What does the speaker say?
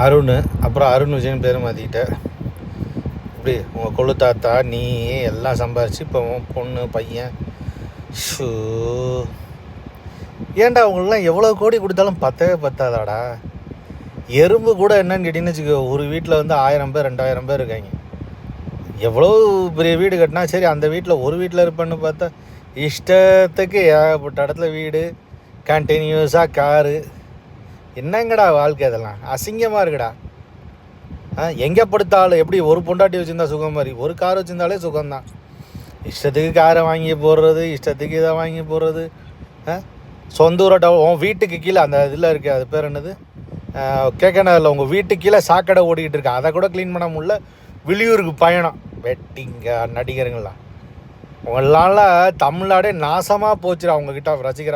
அருண், அப்புறம் அருண் விஜயன் பேர் மாற்றிக்கிட்ட. இப்படி உங்கள் கொள்ளு தாத்தா நீ எல்லாம் சம்பாரிச்சு இப்போ பொண்ணு பையன். ஷூ, ஏன்டா அவங்களெலாம் எவ்வளோ கோடி கொடுத்தாலும் பத்தவே பத்தாதாடா. எறும்பு கூட என்னன்னு கேட்டிங்கன்னு வச்சுக்கோ, ஒரு வீட்டில் வந்து 1000 பேர் 2000 பேர் இருக்காங்க. எவ்வளோ பெரிய வீடு கட்டினா சரி, அந்த வீட்டில் ஒரு வீட்டில் இருப்பேன்னு பார்த்தா இஷ்டத்துக்கு ஏகப்பட்ட இடத்துல வீடு, கண்டினியூஸாக காரு. என்னங்கடா வாழ்க்கை, இதெல்லாம் அசிங்கமாக இருக்குடா. எங்கே படுத்தாலும் எப்படி ஒரு பொண்டாட்டி வச்சுருந்தா சுகம் மாதிரி, ஒரு கார் வச்சுருந்தாலே சுகம்தான். இஷ்டத்துக்கு காரை வாங்கி போடுறது, இஷ்டத்துக்கு இதை வாங்கி போடுறது. சொந்த ஊரோட உன் வீட்டுக்கு கீழே அந்த இதில் இருக்குது, அது பேர் என்னது, கேட்கணும், உங்கள் வீட்டுக்கு கீழே சாக்கடை ஓடிக்கிட்டு இருக்கு, அதை கூட க்ளீன் பண்ண முடியல. வெளியூருக்கு பயணம், வெட்டிங்க நடிகருங்களாம். உங்களால் தமிழ்நாடே நாசமாக போச்சுடா. அவங்கக்கிட்ட ரசிகர்